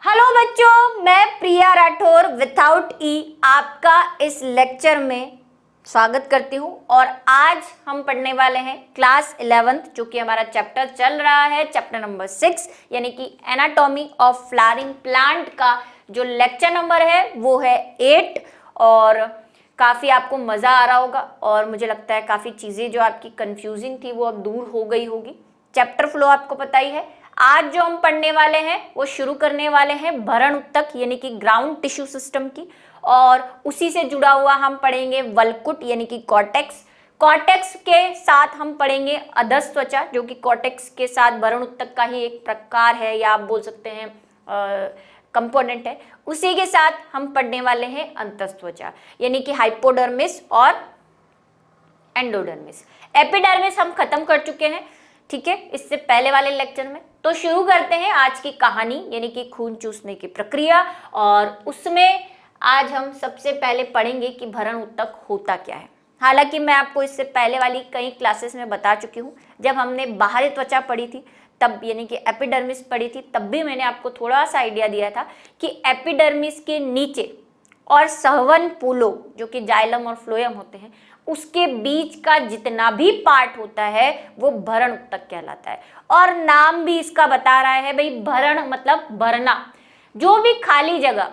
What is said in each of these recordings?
Hello बच्चों, मैं प्रिया Rathore without ई आपका इस लेक्चर में स्वागत करती हूँ। और आज हम पढ़ने वाले हैं क्लास 11th, जो कि हमारा चैप्टर चल रहा है, चैप्टर नंबर 6 यानी कि एनाटॉमी ऑफ फ्लावरिंग प्लांट का जो लेक्चर नंबर है वो है 8। और काफ़ी आपको मज़ा आ रहा होगा और मुझे लगता है काफ़ी चीज़ें जो आपकी कंफ्यूजिंग थी वो अब दूर हो गई होगी। चैप्टर फ्लो आपको पता ही है। आज जो हम पढ़ने वाले हैं वो शुरू करने वाले हैं भरण ऊतक यानी कि ग्राउंड टिश्यू सिस्टम की, और उसी से जुड़ा हुआ हम पढ़ेंगे वल्कुट यानी कि कॉर्टेक्स। कॉर्टेक्स के साथ हम पढ़ेंगे अधस त्वचा, जो कि कॉर्टेक्स के साथ भरण ऊतक का ही एक प्रकार है या आप बोल सकते हैं कंपोनेंट है। उसी के साथ हम पढ़ने वाले हैं अंतस त्वचा यानी कि हाइपोडर्मिस और एंडोडर्मिस। एपिडर्मिस हम खत्म कर चुके हैं, ठीक है, इससे पहले वाले लेक्चर में। तो शुरू करते हैं आज की कहानी यानी कि खून चूसने की प्रक्रिया। और उसमें आज हम सबसे पहले पढ़ेंगे कि भरण ऊतक होता क्या है। हालांकि मैं आपको इससे पहले वाली कई क्लासेस में बता चुकी हूँ। जब हमने बाहरी त्वचा पढ़ी थी तब यानी कि एपिडर्मिस पढ़ी थी, तब भी मैंने आपको थोड़ा सा आइडिया दिया था कि एपिडर्मिस के नीचे और सहवन पुलो जो कि जाइलम और फ्लोएम होते हैं, उसके बीच का जितना भी पार्ट होता है वो भरण ऊतक कहलाता है। और नाम भी इसका बता रहा है भाई, भरण मतलब भरना। जो भी खाली जगह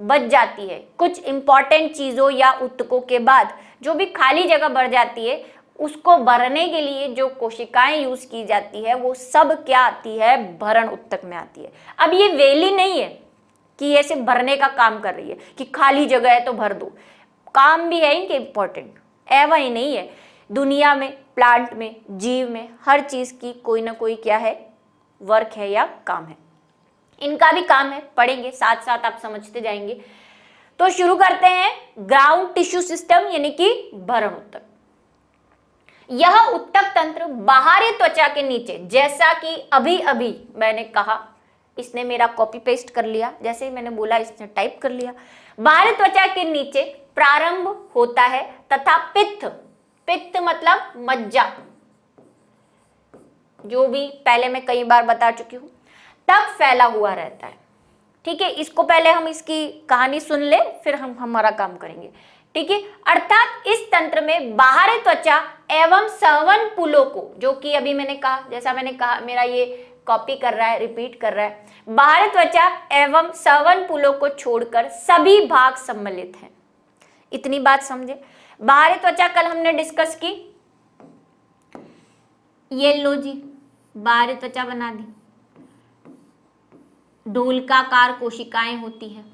बच जाती है कुछ इंपॉर्टेंट चीजों या ऊतकों के बाद, जो भी खाली जगह बढ़ जाती है उसको भरने के लिए जो कोशिकाएं यूज की जाती है वो सब क्या आती है, भरण ऊतक में आती है। अब ये वेली नहीं है कि ऐसे भरने का काम कर रही है कि खाली जगह है तो भर दो, काम भी है इनके इंपॉर्टेंट, ऐसा ही नहीं है। दुनिया में, प्लांट में, जीव में हर चीज की कोई ना कोई क्या है, वर्क है या काम है। इनका भी काम है, पढ़ेंगे साथ साथ आप समझते जाएंगे। तो शुरू करते हैं ग्राउंड टिश्यू सिस्टम यानी कि भरण ऊतक। यह ऊतक तंत्र बाहरी त्वचा के नीचे, जैसा कि अभी अभी मैंने कहा, इसने मेरा कॉपी पेस्ट कर लिया, जैसे ही मैंने बोला इसने टाइप कर लिया। बाहरी त्वचा के नीचे प्रारंभ होता है तथा पित्त, पित्त मतलब मज्जा, जो भी पहले मैं कई बार बता चुकी हूं, तक फैला हुआ रहता है। ठीक है, इसको पहले हम इसकी कहानी सुन ले फिर हम हमारा काम करेंगे। ठीक है, अर्थात इस तंत्र में बाहरी त्वचा एवं सहवन पुलों को, जो कि अभी मैंने कहा, जैसा मैंने कहा मेरा ये कॉपी कर रहा है, रिपीट कर रहा है, बाहरी त्वचा एवं सहवन पुलों को छोड़कर सभी भाग सम्मिलित हैं। इतनी बात समझे। बाहरी त्वचा कल हमने डिस्कस की, ये लो जी बाहरी त्वचा बना दी। ढोलकाकार कोशिकाएं होती है,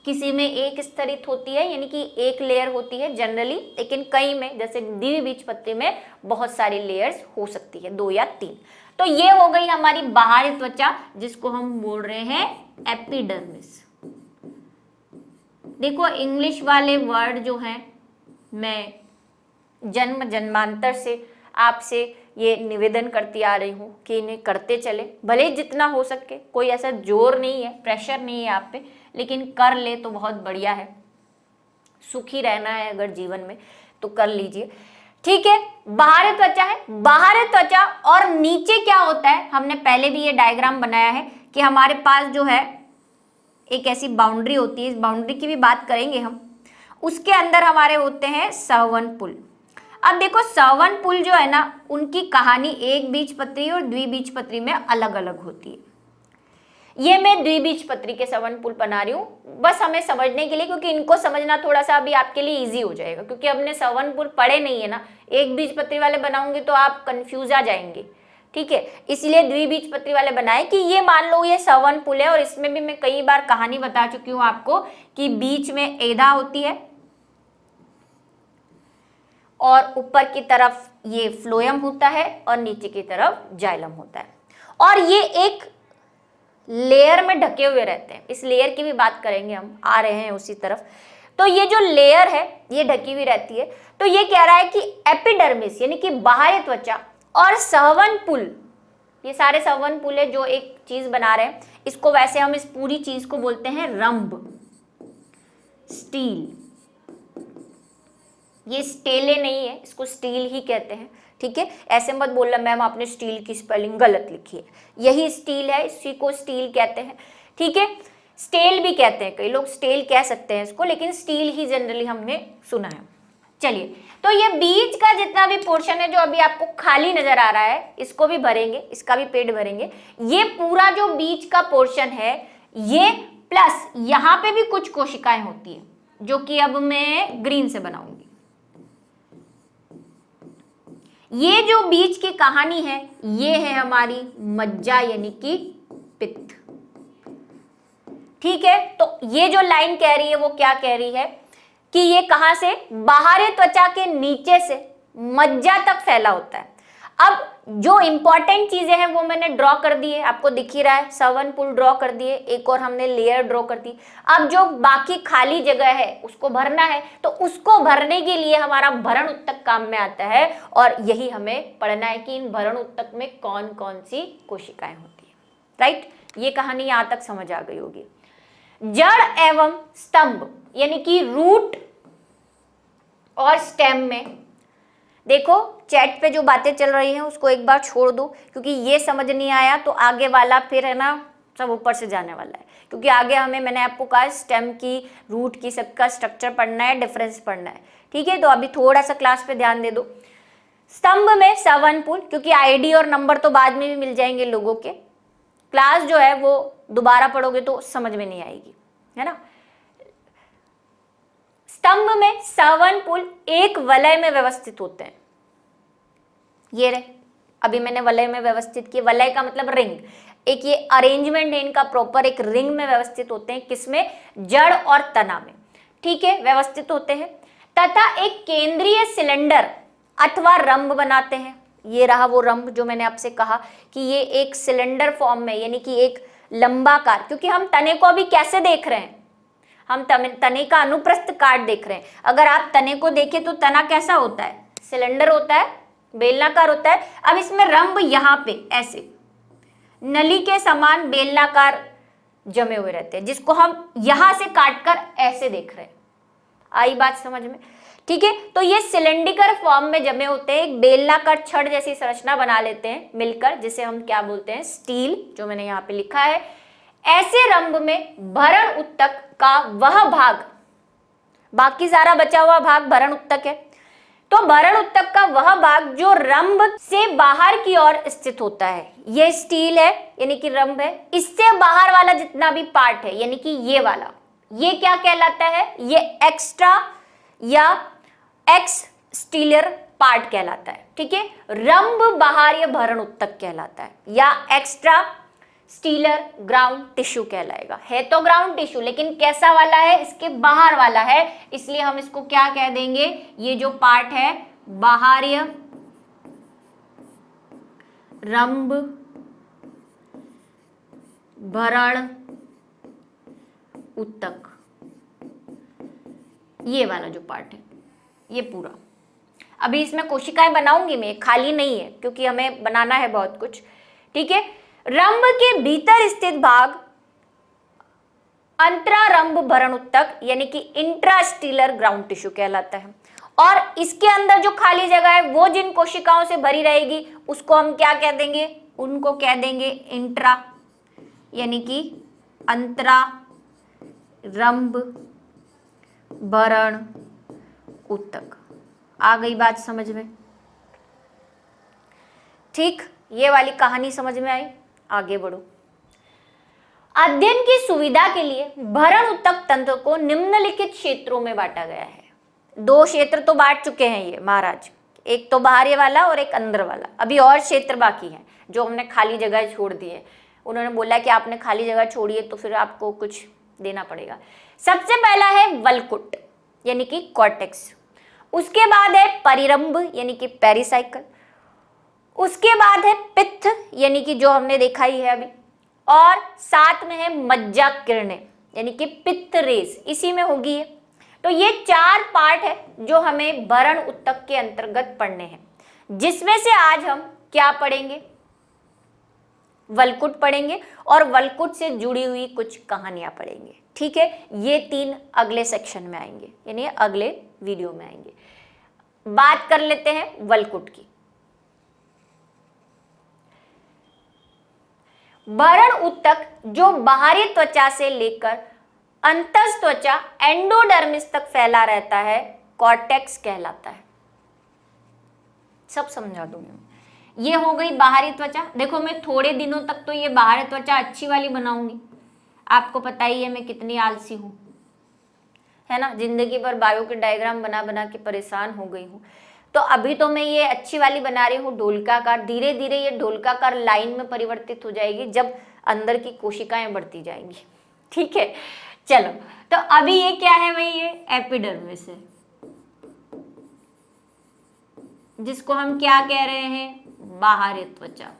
किसी में एक स्तरित होती है यानी कि एक लेयर होती है जनरली, लेकिन कई में जैसे द्विबीजपत्री में बहुत सारी लेयर्स हो सकती है, 2 या 3। तो ये हो गई हमारी बाहरी त्वचा, जिसको हम बोल रहे हैं एपिडर्मिस। देखो इंग्लिश वाले वर्ड जो हैं, मैं जन्म जन्मांतर से आपसे ये निवेदन करती आ रही हूँ कि इन्हें करते चले, भले जितना हो सके, कोई ऐसा जोर नहीं है, प्रेशर नहीं है आप पे, लेकिन कर ले तो बहुत बढ़िया है। सुखी रहना है अगर जीवन में तो कर लीजिए। ठीक है, बाहरी त्वचा है, बाहरी त्वचा और नीचे क्या होता है, हमने पहले भी ये डायग्राम बनाया है कि हमारे पास जो है एक ऐसी बाउंड्री होती है, इस बाउंड्री की भी बात करेंगे हम। उसके अंदर हमारे होते हैं सहवन पुल। अब देखो सहवन पुल जो है ना, उनकी कहानी एक बीजपत्री और द्विबीजपत्री में अलग अलग होती है। ये मैं द्विबीजपत्री के सहवन पुल बना रही हूँ बस हमें समझने के लिए, क्योंकि इनको समझना थोड़ा सा अभी आपके लिए इजी हो जाएगा, क्योंकि हमने सहवन पुल पढ़े नहीं है ना। एक बीजपत्री वाले बनाऊंगी तो आप कंफ्यूज आ जाएंगे, ठीक है, इसलिए द्विबीजपत्री वाले बनाए कि ये मान लो ये सहवन पुल है। और इसमें भी मैं कई बार कहानी बता चुकी हूँ आपको कि बीच में एधा होती है और ऊपर की तरफ ये फ्लोएम होता है और नीचे की तरफ जाइलम होता है, और ये एक लेयर में ढके हुए रहते हैं। इस लेयर की भी बात करेंगे, हम आ रहे हैं उसी तरफ। तो ये जो लेयर है ये ढकी हुई रहती है। तो ये कह रहा है कि एपिडर्मिस यानी कि बाहरी त्वचा और सहवन पुल, ये सारे सहवन पुल है जो एक चीज बना रहे हैं। इसको वैसे हम इस पूरी चीज को बोलते हैं रंभ, स्टील। ये स्टेले नहीं है, इसको स्टील ही कहते हैं। ठीक है, ऐसे मत बोलना मैम आपने स्टील की स्पेलिंग गलत लिखी है, यही स्टील है, इसी को स्टील कहते हैं। ठीक है। स्टेल भी कहते हैं, कई लोग स्टेल कह सकते हैं इसको, लेकिन स्टील ही जनरली हमने सुना है। चलिए, तो ये बीच का जितना भी पोर्शन है जो अभी आपको खाली नजर आ रहा है, इसको भी भरेंगे, इसका भी पेट भरेंगे। ये पूरा जो बीच का पोर्शन है ये, प्लस यहां पे भी कुछ कोशिकाएं होती है जो कि अब मैं ग्रीन से बनाऊंगी। ये जो बीच की कहानी है ये है हमारी मज्जा यानी कि पित्त। ठीक है, तो ये जो लाइन कह रही है वो क्या कह रही है कि ये कहां से, बाहरी त्वचा के नीचे से मज्जा तक फैला होता है। अब जो इंपॉर्टेंट चीजें हैं वो मैंने ड्रॉ कर दी है, आपको दिख ही रहा है, सवन पुल ड्रॉ कर दिए, एक और हमने लेयर ड्रॉ कर दी। अब जो बाकी खाली जगह है उसको भरना है, तो उसको भरने के लिए हमारा भरण उत्तक काम में आता है, और यही हमें पढ़ना है कि इन भरण उत्तक में कौन कौन सी कोशिकाएं होती है। राइट, ये कहानी यहां तक समझ आ गई होगी। जड़ एवं स्तंभ यानी कि रूट और स्टेम में, देखो चैट पे जो बातें चल रही हैं उसको एक बार छोड़ दो, क्योंकि ये समझ नहीं आया तो आगे वाला फिर है ना सब ऊपर से जाने वाला है, क्योंकि आगे हमें, मैंने आपको कहा स्टेम की, रूट की, सबका स्ट्रक्चर पढ़ना है, डिफरेंस पढ़ना है। ठीक है, तो अभी थोड़ा सा क्लास पे ध्यान दे दो। स्तंभ में सवन पुल, क्योंकि आईडी और नंबर तो बाद में भी मिल जाएंगे लोगों के, क्लास जो है वो दोबारा पढ़ोगे तो समझ में नहीं आएगी, है ना। स्तंभ में सवन पुल एक वलय में व्यवस्थित होते हैं। ये रहे, अभी मैंने वलय में व्यवस्थित किए, वलय का मतलब रिंग, एक ये अरेंजमेंट है इनका प्रॉपर, एक रिंग में व्यवस्थित होते हैं। किसमें, जड़ और तना में। ठीक है, व्यवस्थित होते हैं, तथा एक केंद्रीय सिलेंडर अथवा रंभ बनाते हैं। ये रहा वो रंभ जो मैंने आपसे कहा कि ये एक सिलेंडर फॉर्म में, यानी कि एक लंबाकार, क्योंकि हम तने को अभी कैसे देख रहे हैं, हम तने का अनुप्रस्थ काट देख रहे हैं। अगर आप तने को देखें तो तना कैसा होता है, सिलेंडर होता है, बेलनाकार होता है। अब इसमें रंभ यहाँ पे ऐसे नली के समान बेलनाकार जमे हुए रहते हैं, जिसको हम यहां से काटकर ऐसे देख रहे हैं। आई बात समझ में। ठीक है, तो ये सिलेंडर फॉर्म में जमे होते हैं, एक बेलनाकार छड़ जैसी संरचना बना लेते हैं मिलकर, जिसे हम क्या बोलते हैं, स्टील, जो मैंने यहाँ पे लिखा है। ऐसे रंभ में भरण उत्तक का वह भाग, बाकी सारा बचा हुआ भाग भरण उत्तक है, तो भरण उत्तक का वह भाग जो रंभ से बाहर की ओर स्थित होता है, ये स्टील है यानी कि रंभ है। इससे बाहर वाला जितना भी पार्ट है यानी कि ये वाला, ये क्या कहलाता है, ये एक्स्ट्रा या एक्स स्टीलर पार्ट कहलाता है। ठीक है, रंभ बाहरी भरण उत्तक कहलाता है, या एक्स्ट्रा स्टीलर ग्राउंड टिश्यू कहलाएगा। है तो ग्राउंड टिश्यू, लेकिन कैसा वाला है, इसके बाहर वाला है, इसलिए हम इसको क्या कह देंगे, ये जो पार्ट है बाहरी रंभ भरण उत्तक, ये वाला जो पार्ट है ये पूरा। अभी इसमें कोशिकाएं बनाऊंगी मैं, खाली नहीं है, क्योंकि हमें बनाना है बहुत कुछ। ठीक है, रंभ के भीतर स्थित भाग अंतरारंभ भरण उत्तक यानी कि इंट्रास्टीलर ग्राउंड टिश्यू कहलाता है। और इसके अंदर जो खाली जगह है वो जिन कोशिकाओं से भरी रहेगी उसको हम क्या कह देंगे, उनको कह देंगे इंट्रा यानी कि अंतरारंभ भरण उत्तक। आ गई बात समझ में। ठीक, ये वाली कहानी समझ में आई। आगे बढ़ो। अध्ययन की सुविधा के लिए भरण उत्तक तंत्र को निम्नलिखित क्षेत्रों में बांटा गया है। दो क्षेत्र तो बांट चुके हैं ये महाराज, एक तो बाहरी वाला और एक अंदर वाला। अभी और क्षेत्र बाकी हैं जो हमने खाली जगह छोड़ दी है। उन्होंने बोला कि आपने खाली जगह छोड़ी है तो फिर आपको कुछ देना पड़ेगा। सबसे पहला है वलकुट यानी कि कॉर्टेक्स, उसके बाद है परिरंभ यानी कि पेरिसाइकल, उसके बाद है पित्त यानी कि जो हमने देखा ही है अभी, और साथ में है मज्जा किरणें यानी कि पित्त रेस, इसी में होगी है। तो ये चार पार्ट है जो हमें भरण उत्तक के अंतर्गत पढ़ने हैं, जिसमें से आज हम क्या पढ़ेंगे, वलकुट पढ़ेंगे और वलकुट से जुड़ी हुई कुछ कहानियां पढ़ेंगे। ठीक है, ये तीन अगले सेक्शन में आएंगे, यानी अगले वीडियो में आएंगे। बात कर लेते हैं वलकुट की। भरण ऊतक जो बाहरी त्वचा से लेकर अंतस त्वचा एंडोडर्मिस तक फैला रहता है कॉर्टेक्स कहलाता है। सब समझा दूंगी। ये हो गई बाहरी त्वचा। देखो मैं थोड़े दिनों तक तो ये बाहरी त्वचा अच्छी वाली बनाऊंगी, आपको पता ही है मैं कितनी आलसी हूं, है ना, जिंदगी भर बायो के डायग्राम बना बना के परेशान हो गई हूँ। तो अभी तो मैं ये अच्छी वाली बना रही हूँ ढोलकाकार, धीरे धीरे ये ढोलकाकार लाइन में परिवर्तित हो जाएगी जब अंदर की कोशिकाएं बढ़ती जाएंगी। ठीक है, चलो तो अभी ये क्या है भाई, ये एपिडर्मिस है, जिसको हम क्या कह रहे हैं, बाहरी त्वचा।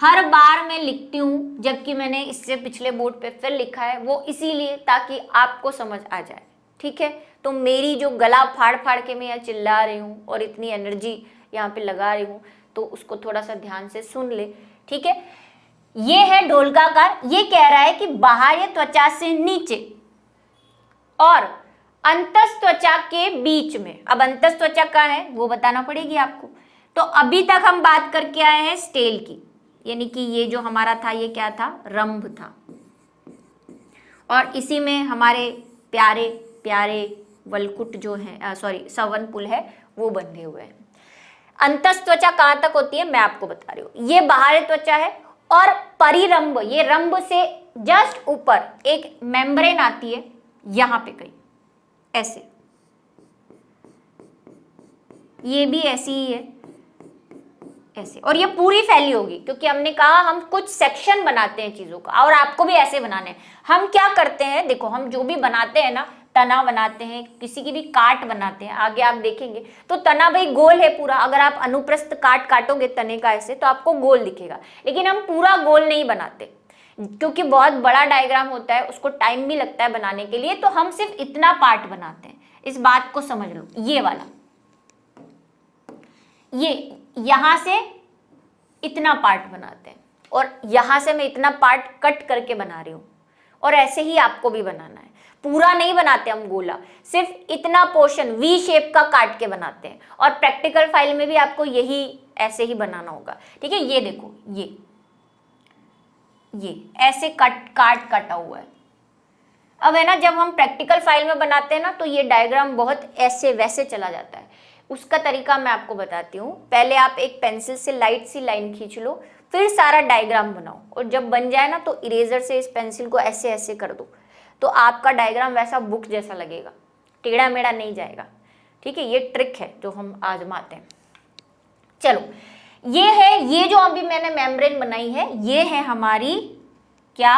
हर बार मैं लिखती हूं, जबकि मैंने इससे पिछले बोर्ड पे फिर लिखा है, वो इसीलिए ताकि आपको समझ आ जाए। ठीक है, तो मेरी जो गला फाड़ फाड़ के मैं यहाँ चिल्ला रही हूँ और इतनी एनर्जी यहाँ पे लगा रही हूँ, तो उसको थोड़ा सा ध्यान से सुन ले। ठीक है, ये है ढोलकाकार। ये कह रहा है कि बाहरी त्वचा से नीचे और अंतस त्वचा के बीच में। अब अंतस त्वचा कहाँ है वो बताना पड़ेगी आपको। तो अभी तक हम बात करके आए हैं स्टेल की, यानी कि ये जो हमारा था ये क्या था, रंभ था, और इसी में हमारे प्यारे प्यारे वलकुट जो है, सॉरी सवनपुल है, वो बंधे हुए हैं। अंतस त्वचा कहाँ तक होती है मैं आपको बता रही हूँ। ये बाहरी त्वचा है और परिरंभ, ये रंभ से जस्ट ऊपर एक मेम्ब्रेन आती है यहाँ पे कहीं ऐसे, ये भी ऐसी ही है ऐसे, और ये पूरी फैली होगी, क्योंकि हमने कहा हम कुछ सेक्शन बनाते हैं चीजों का, और आपको भी ऐसे बनाने हैं। हम क्या करते हैं, देखो हम जो भी बनाते हैं ना, तना बनाते हैं, किसी की भी काट बनाते हैं, आगे आप देखेंगे तो तना भाई गोल है पूरा। अगर आप अनुप्रस्थ काट काटोगे तने का ऐसे तो आपको गोल दिखेगा, लेकिन हम पूरा गोल नहीं बनाते क्योंकि बहुत बड़ा डायग्राम होता है, उसको टाइम भी लगता है बनाने के लिए, तो हम सिर्फ इतना पार्ट बनाते हैं। इस बात को समझ लो, ये वाला, ये यहां से इतना पार्ट बनाते हैं, और यहां से मैं इतना पार्ट कट करके बना रही हूं, और ऐसे ही आपको भी बनाना है। पूरा नहीं बनाते हम गोला, सिर्फ इतना पोर्शन वी शेप का काट के बनाते हैं, और प्रैक्टिकल फाइल में भी आपको यही ऐसे ही बनाना होगा। ठीक है, ये देखो ये ऐसे काट काटा हुआ है। अब है ना, जब हम प्रैक्टिकल फाइल में बनाते हैं ना, तो ये डायग्राम बहुत ऐसे वैसे चला जाता है। उसका तरीका मैं आपको बताती हूँ। पहले आप एक पेंसिल से लाइट सी लाइन खींच लो, फिर सारा डायग्राम बनाओ, और जब बन जाए ना तो इरेजर से इस पेंसिल को ऐसे ऐसे कर दो, तो आपका डायग्राम वैसा बुक जैसा लगेगा, टेढ़ा मेढ़ा नहीं जाएगा। ठीक है, ये ट्रिक है जो हम आजमाते हैं। चलो, ये है, ये जो अभी मैंने मेम्ब्रेन बनाई है, ये है हमारी क्या,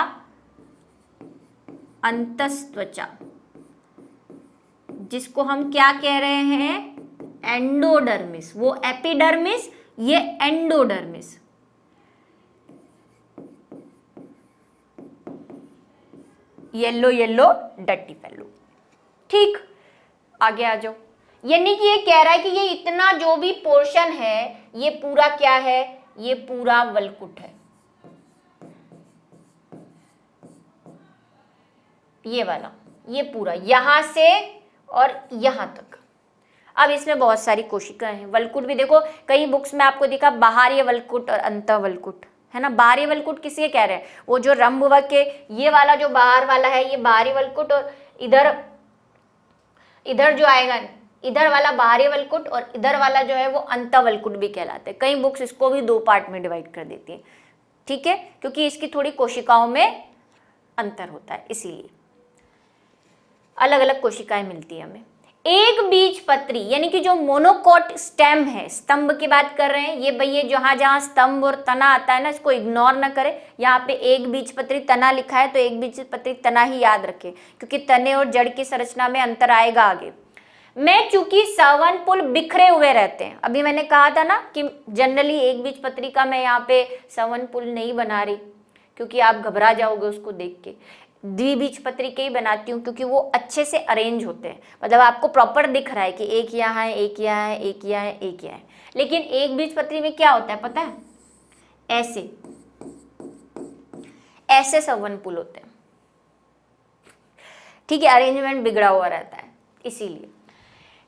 अंतस त्वचा, जिसको हम क्या कह रहे हैं, एंडोडर्मिस। वो एपिडर्मिस, ये एंडोडर्मिस। येलो येलो डटी फेलो। ठीक, आगे आ जाओ। यानी कि ये कह रहा है कि ये इतना जो भी पोर्शन है, ये पूरा क्या है, ये पूरा वलकुट है, ये वाला, ये पूरा यहां से और यहां तक। अब इसमें बहुत सारी कोशिकाएं हैं। वलकुट भी देखो, कई बुक्स में आपको दिखा बाहरी वलकुट और अंतःवलकुट, है ना। बाहरी वलकुट किसे कह रहे हैं, वो जो रंभवक के ये वाला जो बाहर वाला है, ये बाहरी वलकुट, और इधर जो आएगा, इधर वाला बाहरी वलकुट, और इधर वाला जो है वो अंतःवलकुट भी कहलाते हैं। कई बुक्स इसको भी 2 पार्ट में डिवाइड कर देती है। ठीक है, क्योंकि इसकी थोड़ी कोशिकाओं में अंतर होता है, इसीलिए अलग अलग कोशिकाएं मिलती है हमें। एक बीजपत्री, यानी कि जो मोनोकोट स्टेम है, स्तंभ की बात कर रहे हैं ये भैया, जहां जहां स्तंभ और तना आता है ना, इसको इग्नोर ना करें। यहाँ पे एक बीजपत्री तना लिखा है तो एक बीजपत्री तना ही याद रखें, क्योंकि तने और जड़ की संरचना में अंतर आएगा आगे। मैं चूंकि सवनपुल बिखरे हुए रहते हैं, अभी मैंने कहा था ना कि जनरली एक बीजपत्री का मैं यहाँ पे सवनपुल नहीं बना रही, क्योंकि आप घबरा जाओगे उसको देख के। द्विबीजपत्री के ही बनाती हूँ, क्योंकि वो अच्छे से अरेंज होते हैं, मतलब आपको प्रॉपर दिख रहा है कि एक यहाँ है, एक यहाँ है, एक यहाँ है, एक यहाँ है। लेकिन एक बीजपत्री में क्या होता है पता है, ऐसे ऐसे सवनपुल होते हैं। ठीक है, अरेंजमेंट बिगड़ा हुआ रहता है, इसीलिए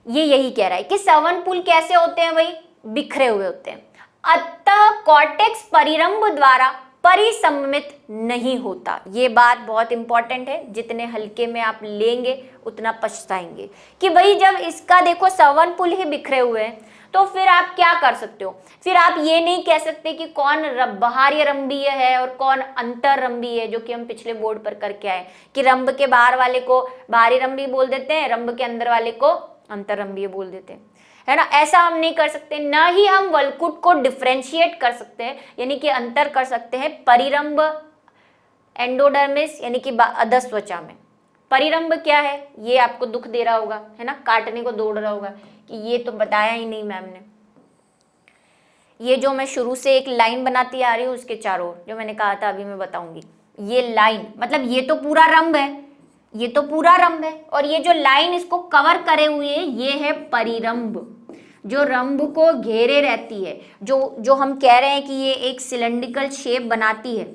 ये यही कह रहा है कि सवनपुल कैसे होते हैं भाई, बिखरे हुए होते हैं। अतः कॉर्टेक्स परिरंभ द्वारा परिसम्मित नहीं होता। ये बात बहुत इंपॉर्टेंट है, जितने हल्के में आप लेंगे उतना पछताएंगे कि भाई जब इसका देखो सवन पुल ही बिखरे हुए हैं तो फिर आप क्या कर सकते हो। फिर आप ये नहीं कह सकते कि कौन बाहरी रंभीय है और कौन अंतररंभीय है, जो कि हम पिछले बोर्ड पर करके आए कि रंभ के बाहर वाले को बाहरी रंभीय बोल देते हैं, रंभ के अंदर वाले को अंतररंभीय बोल देते हैं, है ना। ऐसा हम नहीं कर सकते। ना ही हम वल्कुट को डिफरेंशिएट कर सकते हैं, यानी कि अंतर कर सकते हैं परिरंभ एंडोडर्मिस यानी कि अधस्त्वचा में। परिरंभ क्या है ये आपको दुख दे रहा होगा, है ना, काटने को दौड़ रहा होगा कि ये तो बताया ही नहीं मैम ने। ये जो मैं शुरू से एक लाइन बनाती आ रही हूँ उसके चारों ओर, जो मैंने कहा था अभी मैं बताऊंगी, ये लाइन मतलब ये तो पूरा रंभ है, ये तो पूरा रंभ है, और ये जो लाइन इसको कवर करे हुए है ये है परिरंभ, जो रंभ को घेरे रहती है, जो हम कह रहे हैं कि ये एक सिलेंड्रिकल शेप बनाती है।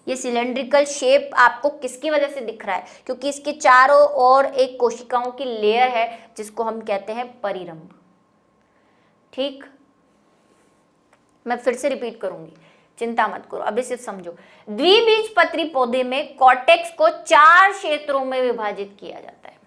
ये सिलेंड्रिकल शेप आपको किसकी वजह से दिख रहा है, क्योंकि इसके चारों ओर एक कोशिकाओं की लेयर है जिसको हम कहते हैं परिरंभ। ठीक, मैं फिर से रिपीट करूंगी, चिंता मत करो, अभी सिर्फ समझो। द्विबीजपत्री पौधे में कॉर्टेक्स को 4 क्षेत्रों में विभाजित किया जाता है।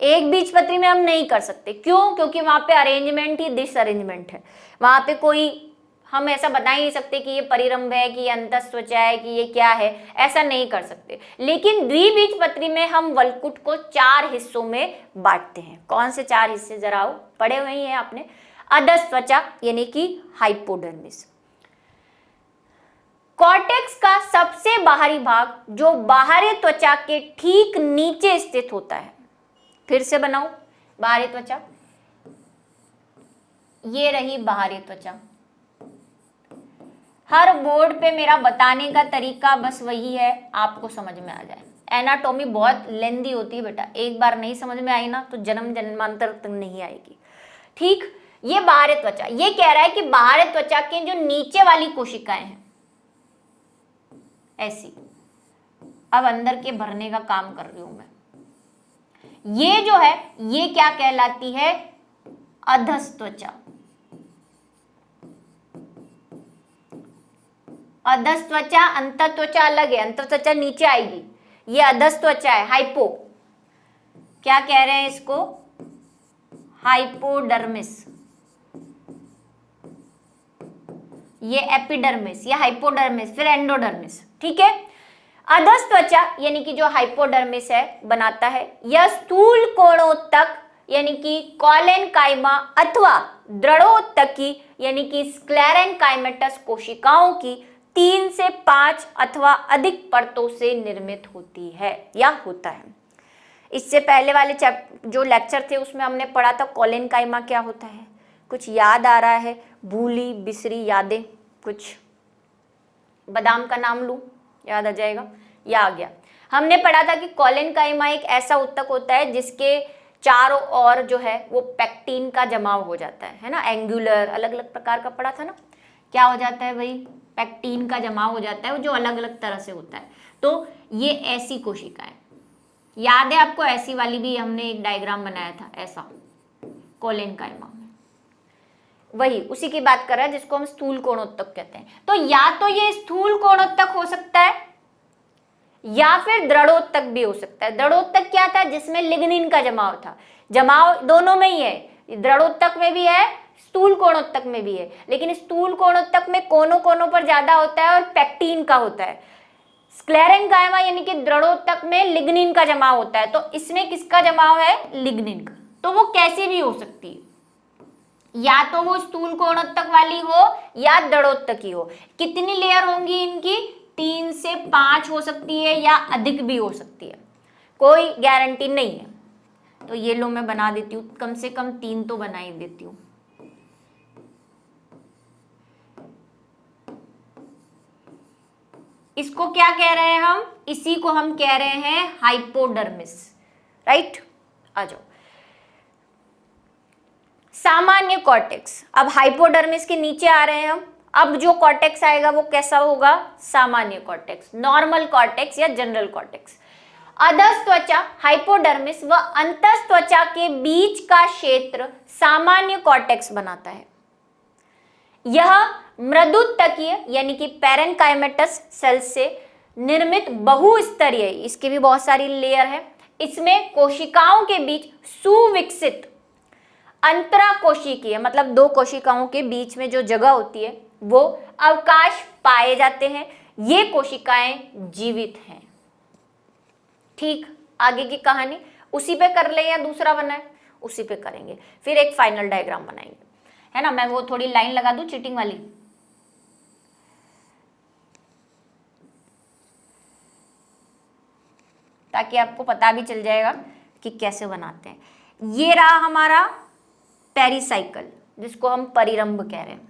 एक बीजपत्री में हम नहीं कर सकते, क्यों? क्योंकि वहां पे अरेंजमेंट ही डिसअरेंजमेंट है, वहां पे कोई हम ऐसा बता ही नहीं सकते कि ये परिरंभ है कि ये अंतःत्वचा है कि ये क्या है, ऐसा नहीं कर सकते। लेकिन द्विबीजपत्री में हम वल्कुट को 4 हिस्सों में बांटते हैं। कौन से 4 हिस्से जरा आओ, पढ़े हुए ही हैं आपने। अधस्त्वचा यानी कि हाइपोडर्मिस, कॉर्टेक्स का सबसे बाहरी भाग जो बाहरी त्वचा के ठीक नीचे स्थित होता है। फिर से बनाओ, बाहरी त्वचा, ये रही बाहरी त्वचा। हर बोर्ड पे मेरा बताने का तरीका बस वही है, आपको समझ में आ जाए। एनाटॉमी बहुत लेंदी होती है बेटा, एक बार नहीं समझ में आई ना तो जन्म जन्मांतर तक नहीं आएगी। ठीक, ये बाहरी त्वचा, ये कह रहा है कि बाहरी त्वचा के जो नीचे वाली कोशिकाएं हैं ऐसी, अब अंदर के भरने का काम कर रही हूं मैं। ये जो है ये क्या कहलाती है? अधस्त्वचा। अधस्त्वचा अंतःत्वचा अलग है, अंतःत्वचा नीचे आएगी, ये अधस्त्वचा है, हाइपो, क्या कह रहे हैं इसको? हाइपोडर्मिस। ये एपिडर्मिस, ये हाइपोडर्मिस, फिर एंडोडर्मिस। ठीक है, अधस्त्वचा यानी कि जो हाइपोडर्मिस है बनाता है, यह स्थूल कोणोत्तक यानी कि कॉलेनकाइमा अथवा दृढ़ोत्तकी यानी कि स्क्लेरेनकाइमेटस कोशिकाओं की 3 से 5 अथवा अधिक परतों से निर्मित होती है या होता है। इससे पहले वाले जो लेक्चर थे उसमें हमने पढ़ा था कॉलेनकाइमा क्या होता है, कुछ याद आ रहा है? भूली बिसरी यादें, कुछ बादाम का नाम लूं, याद आ जाएगा? या आ गया। हमने पढ़ा था कि कॉलेनकाइमा एक ऐसा उत्तक होता है जिसके चारों ओर जो है वो पेक्टिन का जमाव हो जाता है ना, एंगुलर, अलग अलग प्रकार का पढ़ा था ना। क्या हो जाता है भाई? पेक्टिन का जमाव हो जाता है, जो अलग अलग तरह से होता है। तो ये ऐसी कोशिकाएं, याद है आपको? ऐसी वाली भी हमने एक डायग्राम बनाया था ऐसा कॉलेनकाइमा में, वही उसी की बात कर रहा है जिसको हम स्थूल कोणोत्तक कहते हैं। तो या तो ये स्थूल कोणोत्तक हो सकता है या फिर दृढ़ोत्तक भी हो सकता है। दृढ़ोत्तक क्या था? जिसमें लिग्निन का जमाव था। जमाव दोनों में ही है, दृढ़ोत्तक में भी है, स्थूल कोणोत्तक में भी है, लेकिन स्थूल कोणोत्तक में कोनों कोनों पर ज्यादा होता है और पेक्टिन का होता है। स्क्लेरेनकाइमा यानी कि दृढ़ोत्तक में लिग्निन का जमाव होता है, तो इसमें किसका जमाव है? लिग्निन का। तो वो कैसी भी हो सकती है, या तो वो स्थूल कोणोत्तक वाली हो या दृढ़ोत्तकी हो। कितनी लेयर होंगी इनकी? 3 से 5 हो सकती है या अधिक भी हो सकती है, कोई गारंटी नहीं है। तो ये लो मैं बना देती हूँ, कम से कम 3 तो बना ही देती हूँ। इसको क्या कह रहे हैं हम? इसी को हम कह रहे हैं हाइपोडर्मिस, राइट? आ जाओ। सामान्य कॉर्टेक्स, अब हाइपोडर्मिस के नीचे आ रहे हैं हम। अब जो कॉर्टेक्स आएगा वो कैसा होगा? सामान्य कॉर्टेक्स, नॉर्मल कॉर्टेक्स या जनरल कॉर्टेक्स। अधस्त्वचा, हाइपोडर्मिस व अंतस्त्वचा के बीच का क्षेत्र सामान्य कॉर्टेक्स बनाता है। यह मृदुतकीय यानी कि पैरेन्काइमेटस सेल से निर्मित बहुस्तरीय, इसके भी बहुत सारी लेयर है, इसमें कोशिकाओं के बीच सुविकसित अंतरा कोशिकीय मतलब दो कोशिकाओं के बीच में जो जगह होती है वो अवकाश पाए जाते हैं। ये कोशिकाएं जीवित हैं। ठीक, आगे की कहानी उसी पे कर ले या दूसरा बनाए, उसी पे करेंगे, फिर एक फाइनल डायग्राम बनाएंगे, है ना। मैं वो थोड़ी लाइन लगा दूं चीटिंग वाली, ताकि आपको पता भी चल जाएगा कि कैसे बनाते हैं। ये रहा हमारा पेरिसाइकल, जिसको हम परिरंभ कह रहे हैं,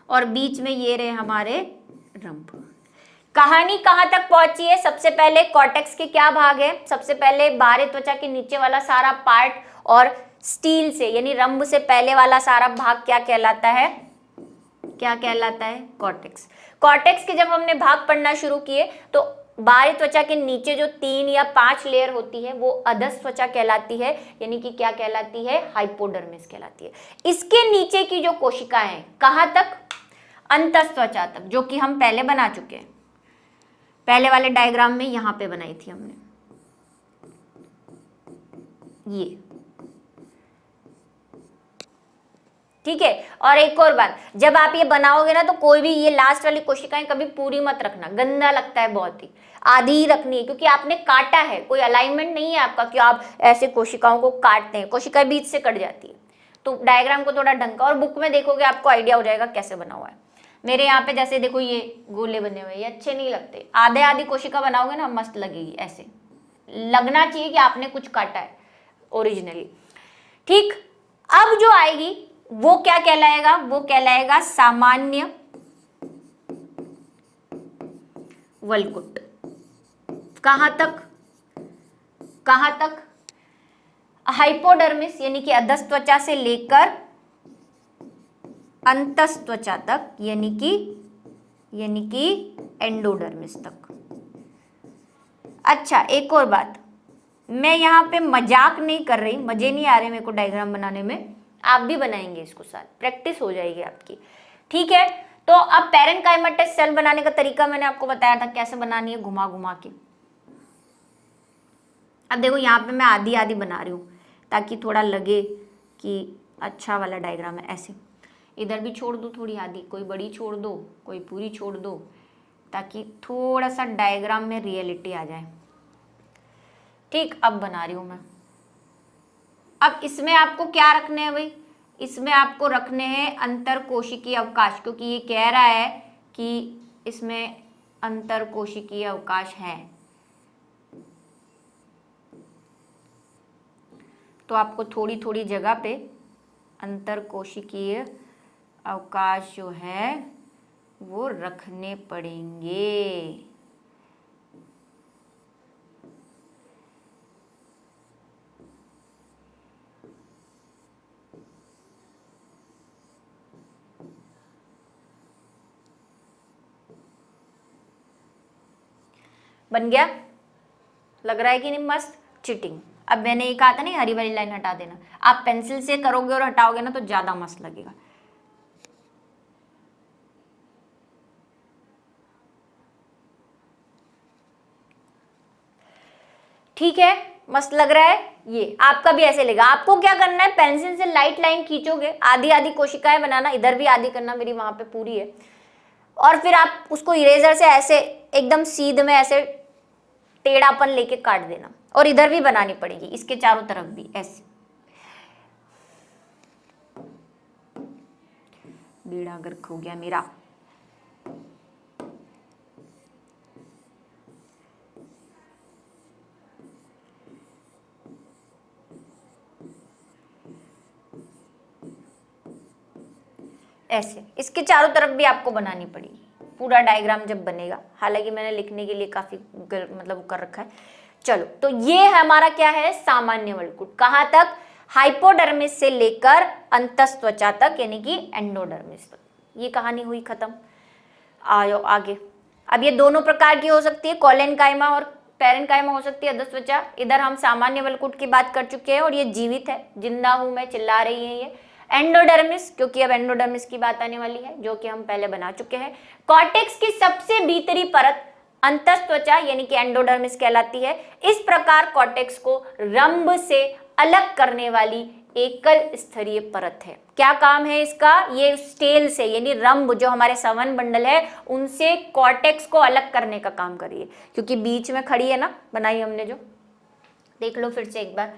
और बीच में ये रहे हमारे रंभ। कहानी कहां तक पहुंची है? सबसे पहले कॉर्टेक्स के क्या भाग है? सबसे पहले बाहरी त्वचा के नीचे वाला सारा पार्ट, और स्टील से यानी रंभ से पहले वाला सारा भाग क्या कहलाता है? क्या कहलाता है? कॉर्टेक्स। कॉर्टेक्स के जब हमने भाग पढ़ना शुरू किए तो बाहरी त्वचा के नीचे जो 3 या 5 लेयर होती है वो अधस त्वचा कहलाती है, यानी कि क्या कहलाती है? हाइपोडर्मिस कहलाती है। इसके नीचे की जो कोशिकाएं हैं कहां तक? अंतस त्वचा तक, जो कि हम पहले बना चुके हैं, पहले वाले डायग्राम में यहां पे बनाई थी हमने ये। ठीक है। और एक और बात, जब आप ये बनाओगे ना तो कोई भी ये लास्ट वाली कोशिकाएं कभी पूरी मत रखना, गंदा लगता है बहुत ही, आधी ही रखनी है, क्योंकि आपने काटा है, कोई अलाइनमेंट नहीं है आपका कि आप ऐसे कोशिकाओं को काटते हैं, कोशिकाएं बीच से कट जाती है। तो डायग्राम को थोड़ा ढंग का, और बुक में देखोगे आपको आइडिया हो जाएगा कैसे बना हुआ है। मेरे यहाँ पे जैसे देखो ये गोले बने हुए, ये अच्छे नहीं लगते, आधे आधी कोशिका बनाओगे ना मस्त लगेगी, ऐसे लगना चाहिए कि आपने कुछ काटा है ओरिजिनली। ठीक, अब जो आएगी वो क्या कहलाएगा? वो कहलाएगा सामान्य वलकुट। कहां तक? कहां तक? हाइपोडर्मिस यानी कि अधस त्वचा से लेकर अंतस त्वचा तक, यानी कि एंडोडर्मिस तक। अच्छा, एक और बात, मैं यहाँ पे मजाक नहीं कर रही, मजे नहीं आ रहे मेरे को डायग्राम बनाने में, आप भी बनाएंगे इसको, साथ प्रैक्टिस हो जाएगी आपकी। ठीक है। तो अब पैरेन्काइमेटस सेल बनाने का तरीका मैंने आपको बताया था कैसे बनानी है, घुमा घुमा के। अब देखो यहाँ पे मैं आधी आधी बना रही हूँ ताकि थोड़ा लगे कि अच्छा वाला डायग्राम है। ऐसे इधर भी छोड़ दो थोड़ी आधी, कोई बड़ी छोड़ दो, कोई पूरी छोड़ दो, ताकि थोड़ा सा डायग्राम में रियलिटी आ जाए। ठीक, अब बना रही हूँ मैं। अब इसमें आपको क्या रखने हैं भाई? इसमें आपको रखने हैं अंतर कोशिकीय अवकाश, क्योंकि ये कह रहा है कि इसमें अंतर कोशिकीय अवकाश है, तो आपको थोड़ी थोड़ी जगह पे अंतर कोशिकीय अवकाश जो है वो रखने पड़ेंगे। बन गया? लग रहा है कि नहीं मस्त? चीटिंग। अब मैंने ये कहा था नहीं हरी वाली लाइन हटा देना, आप पेंसिल से करोगे और हटाओगे ना तो ज्यादा मस्त लगेगा। ठीक है, मस्त लग रहा है। ये आपका भी ऐसे लगेगा। आपको क्या करना है, पेंसिल से लाइट लाइन खींचोगे, आधी आधी कोशिकाएं बनाना, इधर भी आधी करना, मेरी वहां पे पूरी है, और फिर आप उसको इरेजर से ऐसे एकदम सीध में ऐसे टेढ़ापन लेके काट देना, और इधर भी बनानी पड़ेगी, इसके चारों तरफ भी ऐसे। बेड़ा गर्क हो गया मेरा। ऐसे इसके चारों तरफ भी आपको बनानी पड़ेगी पूरा डायग्राम जब बनेगा। हालांकि मैंने लिखने के लिए काफी मतलब कर रखा है। चलो, तो ये हमारा क्या है, सामान्य वलकुट। कहां तक? हाइपोडर्मिस से लेकर अंतस त्वचा तक, यानी कि एंडोडर्मिस तक। ये कहानी हुई खत्म। आओ आगे। अब ये दोनों प्रकार की हो सकती है, कोलेनकाइमा और पैरेन्काइमा हो सकती है अधस त्वचा। इधर हम सामान्य वलकुट की बात कर चुके हैं और ये जीवित है, जिंदा हूं मैं, चिल्ला रही है ये। एंडोडर्मिस, क्योंकि अब एंडोडर्मिस की बात आने वाली है जो कि हम पहले बना चुके हैं। कॉर्टेक्स की सबसे भीतरी परत अंतस त्वचा यानी कि एंडोडर्मिस कहलाती है। इस प्रकार कॉर्टेक्स को रंभ से अलग करने वाली एकल स्तरीय परत है। क्या काम है इसका? ये स्टेल से यानी रंभ जो हमारे संवहन बंडल है उनसे कॉर्टेक्स को अलग करने का काम कर रही है, क्योंकि बीच में खड़ी है ना, बनाई हमने जो, देख लो फिर से एक बार,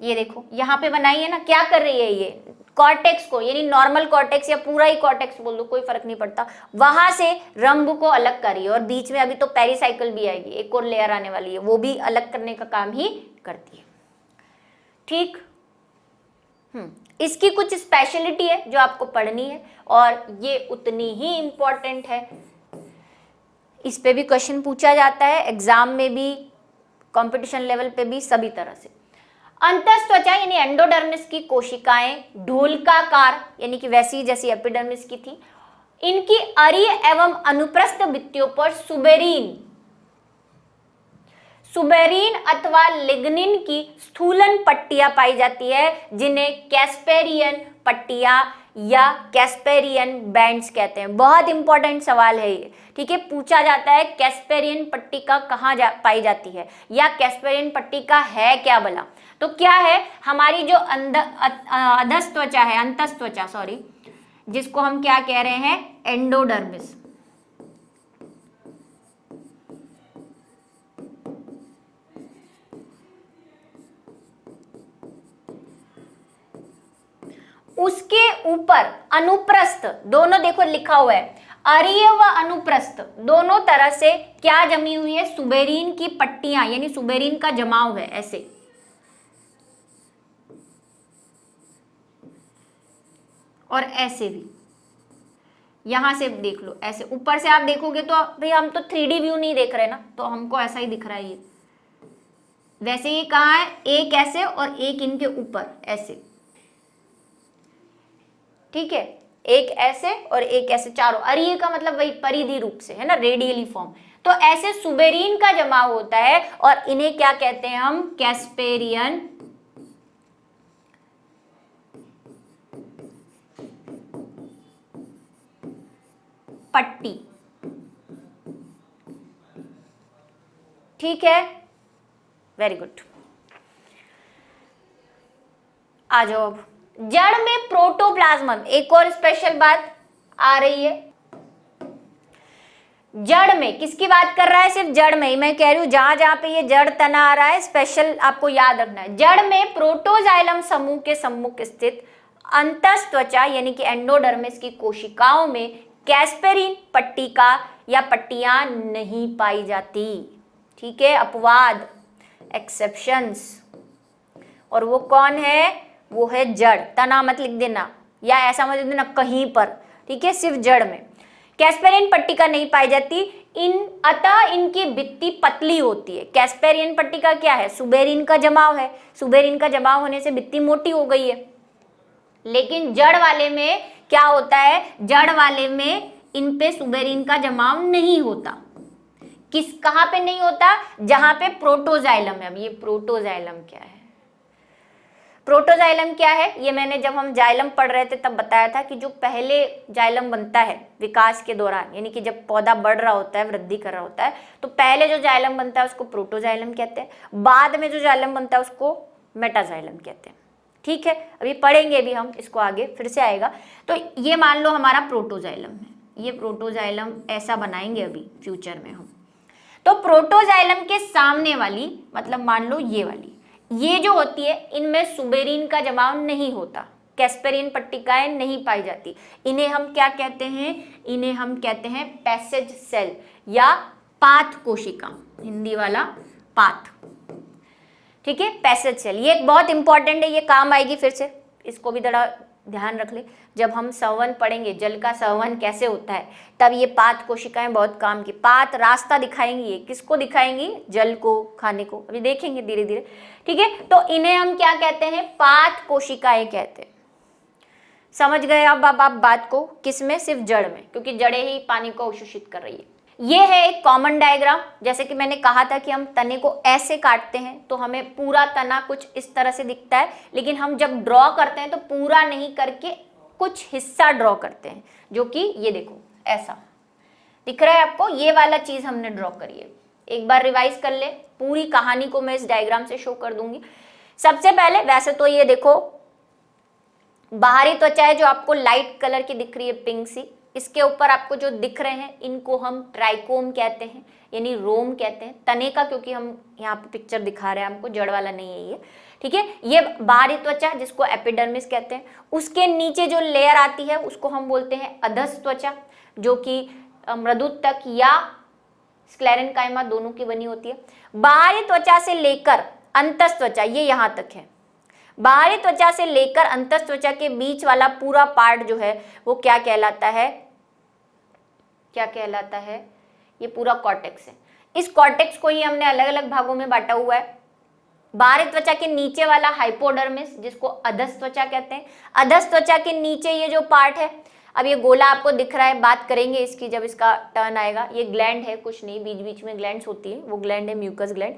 ये देखो यहाँ पे बनाई है ना, क्या कर रही है ये? कॉर्टेक्स को यानी नॉर्मल कॉर्टेक्स या पूरा ही कॉर्टेक्स बोल दो, कोई फर्क नहीं पड़ता, वहां से रंभ को अलग कर रही है। और बीच में अभी तो पेरिसाइकिल भी आएगी, एक और लेयर आने वाली है, वो भी अलग करने का काम ही करती है। ठीक, इसकी कुछ स्पेशलिटी है जो आपको पढ़नी है और ये उतनी ही इंपॉर्टेंट है। इस पे भी क्वेश्चन पूछा जाता है एग्जाम में भी, कंपटीशन लेवल पे भी, सभी तरह से। अंतस त्वचा यानी एंडोडर्मिस की कोशिकाएं ढोलकाकार यानी कि वैसी जैसी एपिडर्मिस की थी। इनकी अरीय एवं अनुप्रस्थ भित्तियों पर सुबेरीन अथवा लिग्निन की स्थूलन पट्टियां पाई जाती है, जिन्हें कैस्पेरियन पट्टियां या कैस्पेरियन बैंड्स कहते हैं। बहुत इंपॉर्टेंट सवाल है ये, ठीक है, पूछा जाता है कैस्पेरियन पट्टिका कहाँ पाई जाती है या कैस्पेरियन पट्टिका है क्या भला। तो क्या है, हमारी जो अधस त्वचा है, अंतस त्वचा सॉरी, जिसको हम क्या कह रहे हैं, एंडोडर्मिस, उसके ऊपर अनुप्रस्थ, दोनों देखो लिखा हुआ है, अरीय व अनुप्रस्थ दोनों तरह से क्या जमी हुई है, सुबेरीन की पट्टियां यानी सुबेरीन का जमाव है, ऐसे और ऐसे भी, यहां से देख लो, ऐसे ऊपर से आप देखोगे तो भाई हम तो 3D व्यू नहीं देख रहे ना, तो हमको ऐसा ही दिख रहा है ये। वैसे ये कहाँ है, एक ऐसे और एक इनके ऊपर ऐसे, ठीक है, एक ऐसे और एक ऐसे, चारों। अरीय का मतलब वही परिधि रूप से है ना, रेडियली फॉर्म। तो ऐसे सुबेरीन का जमाव होता है और इन्हें क्या कहते हैं हम, कैस्पेरियन पट्टी, ठीक है, वेरी गुड। आ जाओ अब जड़ में प्रोटोप्लाज्मम, एक और स्पेशल बात आ रही है। जड़ में किसकी बात कर रहा है, सिर्फ जड़ में ही मैं कह रही हूं, जहां जहां पे ये जड़ तना आ रहा है स्पेशल आपको याद रखना है। जड़ में प्रोटोजाइलम समूह के सम्मुख स्थित अंतस त्वचा यानी कि एंडोडर्मिस की कोशिकाओं में कैस्पेरिन पट्टिका या पट्टियां नहीं पाई जाती, ठीक है, अपवाद, एक्सेप्शंस। और वो कौन है, वो है जड़, तना मत लिख देना या ऐसा मत लिख देना कहीं पर, ठीक है, सिर्फ जड़ में कैस्पेरियन पट्टिका नहीं पाई जाती। अतः इनकी भित्ति पतली होती है। कैस्पेरियन पट्टिका क्या है, सुबेरिन का जमाव है, सुबेरिन का जमाव होने से भित्ति मोटी हो गई है। लेकिन जड़ वाले में क्या होता है, जड़ वाले में इन पे सुबेरिन का जमाव नहीं होता। कहाँ पे नहीं होता, जहां पे प्रोटोजाइलम है। अब ये प्रोटोजाइलम क्या है, प्रोटोजाइलम क्या है, ये मैंने जब हम जाइलम पढ़ रहे थे तब बताया था कि जो पहले जाइलम बनता है विकास के दौरान, यानी कि जब पौधा बढ़ रहा होता है, वृद्धि कर रहा होता है, तो पहले जो जाइलम बनता है उसको प्रोटोजाइलम कहते हैं, बाद में जो जाइलम बनता है उसको मेटाजाइलम कहते हैं, ठीक है। अभी पढ़ेंगे भी हम इसको, आगे फिर से आएगा। तो ये मान लो हमारा प्रोटोजाइलम है, ये प्रोटोजाइलम ऐसा बनाएंगे अभी फ्यूचर में हम। तो प्रोटोजाइलम के सामने वाली, मतलब मान लो ये वाली, ये जो होती है, इनमें सुबेरिन का जमाव नहीं होता, कैस्पेरियन पट्टिकाएं नहीं पाई जाती। इन्हें हम क्या कहते हैं, इन्हें हम कहते हैं पैसेज सेल या पाथ कोशिका, हिंदी वाला पाथ, ठीक है, पैसेज सेल। ये बहुत इंपॉर्टेंट है, ये काम आएगी फिर से, इसको भी थोड़ा ध्यान रख ले। जब हम संवहन पढ़ेंगे, जल का संवहन कैसे होता है, तब ये पाथ कोशिकाएं बहुत काम की, पाथ रास्ता दिखाएंगी। ये किसको दिखाएंगी, जल को, खाने को, अभी देखेंगे धीरे धीरे, ठीक है। तो इन्हें हम क्या कहते हैं, पाथ कोशिकाएं कहते हैं। समझ गए अब आप बात को, किसमें, सिर्फ जड़ में, क्योंकि जड़ें ही पानी को अवशोषित कर रही है। ये है एक कॉमन डायग्राम। जैसे कि मैंने कहा था कि हम तने को ऐसे काटते हैं तो हमें पूरा तना कुछ इस तरह से दिखता है, लेकिन हम जब ड्रॉ करते हैं तो पूरा नहीं करके कुछ हिस्सा ड्रॉ करते हैं, जो कि ये देखो ऐसा दिख रहा है आपको। ये वाला चीज हमने ड्रॉ करी है। एक बार रिवाइज कर ले, पूरी कहानी को मैं इस डायग्राम से शो कर दूंगी। सबसे पहले वैसे तो ये देखो बाहरी त्वचा है जो आपको लाइट कलर की दिख रही है, पिंक सी। इसके ऊपर आपको जो दिख रहे हैं इनको हम ट्राइकोम कहते हैं, यानी रोम कहते हैं तने का, क्योंकि हम यहाँ पे पिक्चर दिखा रहे हैं हमको, जड़ वाला नहीं है ये, ठीक है। ये बाहरी त्वचा जिसको एपिडर्मिस कहते हैं। उसके नीचे जो लेयर आती है उसको हम बोलते हैं अधस त्वचा, जो कि मृदुतक या स्क्लेरेन्काइमा दोनों की बनी होती है। बाहरी त्वचा से लेकर अंतस त्वचा, ये यहाँ तक है। बाहरी त्वचा से लेकर अंतस त्वचा के बीच वाला पूरा पार्ट जो है वो क्या कहलाता है, क्या कहलाता है, ये पूरा कॉर्टेक्स है। इस कॉर्टेक्स को ही हमने अलग अलग भागों में बांटा हुआ है। बाहरी त्वचा के नीचे वाला हाइपोडर्मिस, जिसको अधस त्वचा कहते हैं। अधस त्वचा के नीचे ये जो पार्ट है, अब ये गोला आपको दिख रहा है, बात करेंगे इसकी जब इसका टर्न आएगा। ये ग्लैंड है, कुछ नहीं, बीच बीच में ग्लैंड्स होती है, वो ग्लैंड है म्यूकस ग्लैंड।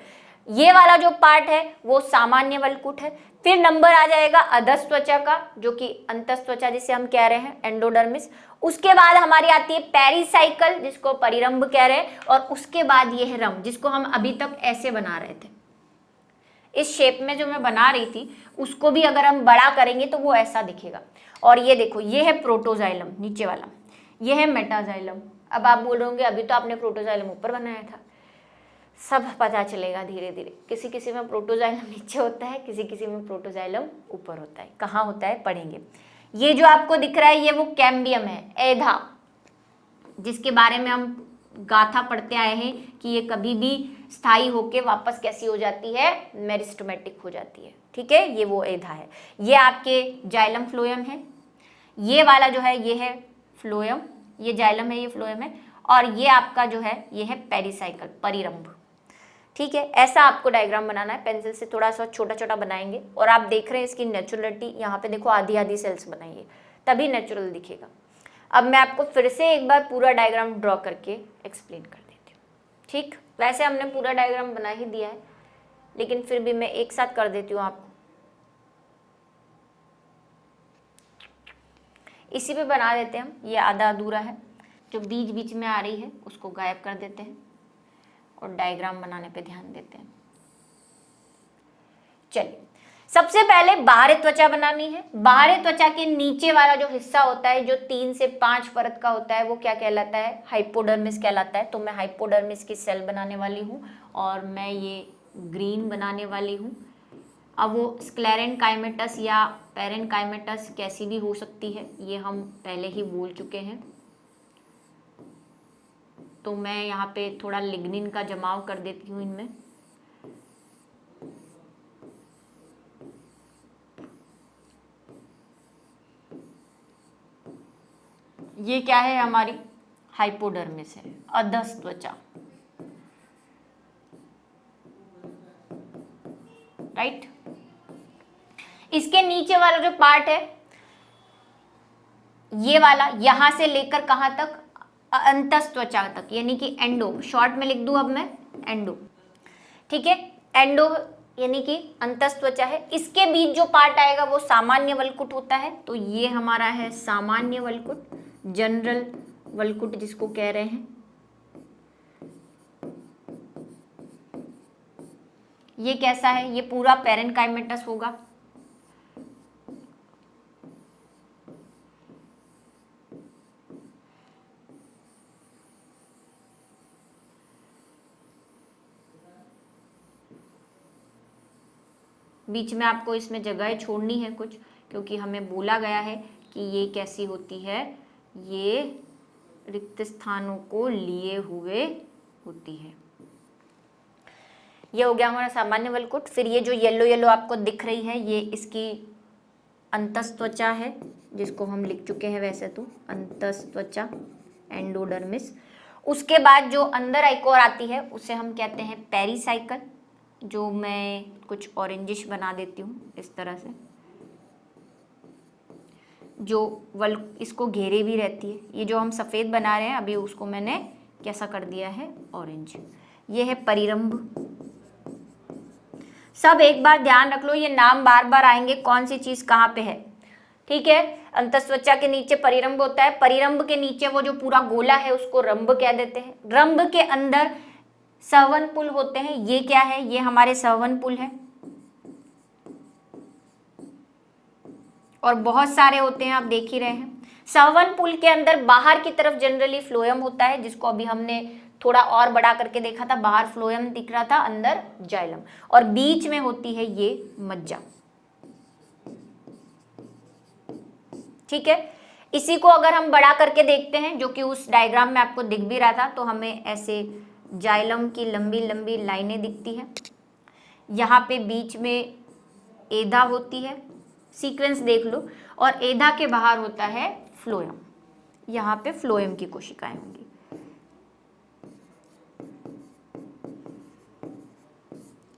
ये वाला जो पार्ट है वो सामान्य वल्कुट है। फिर नंबर आ जाएगा अधस त्वचा का, जो कि अंतस त्वचा जिसे हम कह रहे हैं, एंडोडर्मिस। उसके बाद हमारी आती है पेरिसाइकल, जिसको परिरंभ कह रहे हैं। और उसके बाद ये है रंभ, जिसको हम अभी तक ऐसे बना रहे थे। इस शेप में जो मैं बना रही थी उसको भी अगर हम बड़ा करेंगे तो वो ऐसा दिखेगा। और ये देखो, ये है प्रोटोजाइलम नीचे वाला, ये है मेटाजाइलम। अब आप बोल रहे होंगे अभी तो आपने प्रोटोजाइलम ऊपर बनाया था। सब पता चलेगा धीरे धीरे। किसी किसी में प्रोटोजाइलम नीचे होता है, किसी किसी में प्रोटोजाइलम ऊपर होता है। कहाँ होता है पढ़ेंगे। ये जो आपको दिख रहा है ये वो कैम्बियम है, एधा, जिसके बारे में हम गाथा पढ़ते आए हैं कि ये कभी भी स्थायी होके वापस कैसी हो जाती है, मेरिस्टेमेटिक हो जाती है, ठीक है। ये वो एधा है। ये आपके जाइलम फ्लोएम है। ये वाला जो है ये है फ्लोएम, ये जाइलम है, ये फ्लोएम है। और ये आपका जो है ये है पेरिसाइकल, परिरंभ, ठीक है। ऐसा आपको डायग्राम बनाना है। पेंसिल से थोड़ा सा छोटा छोटा बनाएंगे। और आप देख रहे हैं इसकी नेचुरलिटी, यहाँ पे देखो आधी आधी सेल्स बनाइए, तभी नेचुरल दिखेगा। अब मैं आपको फिर से एक बार पूरा डायग्राम ड्रॉ करके एक्सप्लेन कर देती हूँ, ठीक। वैसे हमने पूरा डायग्राम बना ही दिया है, लेकिन फिर भी मैं एक साथ कर देती हूँ आपको। इसी पे बना देते हैं हम। ये आधा अधूरा है, जो बीच बीच में आ रही है उसको गायब कर देते हैं और डायग्राम बनाने पे ध्यान देते हैं। चलिए, सबसे पहले बाहरी त्वचा बनानी है। बाहरी त्वचा के नीचे वाला जो हिस्सा होता है, जो 3 से 5 परत का होता है, वो क्या कहलाता है, हाइपोडर्मिस कहलाता है। तो मैं हाइपोडर्मिस की सेल बनाने वाली हूँ और मैं ये ग्रीन बनाने वाली हूँ। अब वो स्क्लेरेन्काइमेटस या पेरेन्काइमेटस कैसी भी हो सकती है, ये हम पहले ही बोल चुके हैं। तो मैं यहाँ पे थोड़ा लिग्निन का जमाव कर देती हूँ इनमें। ये क्या है, हमारी हाइपोडर्मिस है, अधस त्वचा, राइट। इसके नीचे वाला जो पार्ट है ये वाला, यहां से लेकर कहां तक, अंतस त्वचा तक, यानी कि एंडो, शॉर्ट में लिख दूं अब मैं एंडो, ठीक है। एंडो यानी कि अंतस त्वचा है। इसके बीच जो पार्ट आएगा वो सामान्य वल्कुट होता है। तो ये हमारा है सामान्य वल्कुट, जनरल वल्कुट जिसको कह रहे हैं। ये कैसा है, ये पूरा पेरेन्काइमेटस होगा। बीच में आपको इसमें जगह छोड़नी है कुछ, क्योंकि हमें बोला गया है कि ये कैसी होती है, ये रिक्त स्थानों को लिए हुए होती है। ये हो गया हमारा सामान्य वल्कुट। फिर ये जो येलो येलो आपको दिख रही है, ये इसकी अंतस त्वचा है, जिसको हम लिख चुके हैं वैसे तो, अंतस त्वचा, एंडोडर्मिस। उसके बाद जो अंदर एक और आती है उसे हम कहते हैं पेरिसाइकल, जो मैं कुछ ऑरेंजिश बना देती हूँ इस तरह से, जो इसको घेरे भी रहती है। ये जो हम सफ़ेद बना रहे हैं अभी, उसको मैंने कैसा कर दिया है, ऑरेंज। ये है परिरंभ। सब एक बार ध्यान रख लो, ये नाम बार बार आएंगे, कौन सी चीज कहाँ पे है, ठीक है। अंतस्त्वचा के नीचे परिरंभ होता है, परिरंभ के नीचे वो जो पूरा गोला है उसको रंभ कह देते हैं। रंभ के अंदर संवहन पुल होते हैं। ये क्या है, ये हमारे संवहन पुल है, और बहुत सारे होते हैं, आप देख ही रहे हैं। संवहन पुल के अंदर बाहर की तरफ जनरली फ्लोएम होता है, जिसको अभी हमने थोड़ा और बड़ा करके देखा था, बाहर फ्लोएम दिख रहा था, अंदर जाइलम, और बीच में होती है ये मज्जा, ठीक है। इसी को अगर हम बड़ा करके देखते हैं, जो कि उस डायग्राम में आपको दिख भी रहा था, तो हमें ऐसे जाइलम की लंबी लंबी लाइनें दिखती हैं। यहाँ पे बीच में एधा होती है, सीक्वेंस देख लो, और एधा के बाहर होता है फ्लोएम। यहाँ पे फ्लोएम की कोशिकाएं होंगी।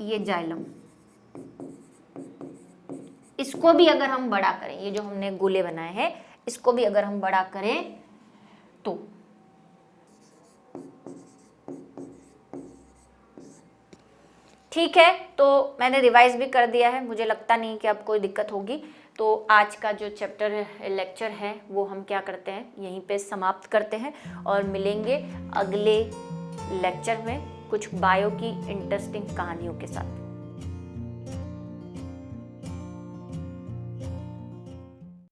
ये जाइलम, इसको भी अगर हम बड़ा करें, ये जो हमने गोले बनाए हैं, इसको भी अगर हम बड़ा करें तो ठीक है। तो मैंने रिवाइज भी कर दिया है, मुझे लगता नहीं कि अब कोई दिक्कत होगी। तो आज का जो चैप्टर लेक्चर है वो हम क्या करते हैं, यहीं पे समाप्त करते हैं, और मिलेंगे अगले लेक्चर में कुछ बायो की इंटरेस्टिंग कहानियों के साथ।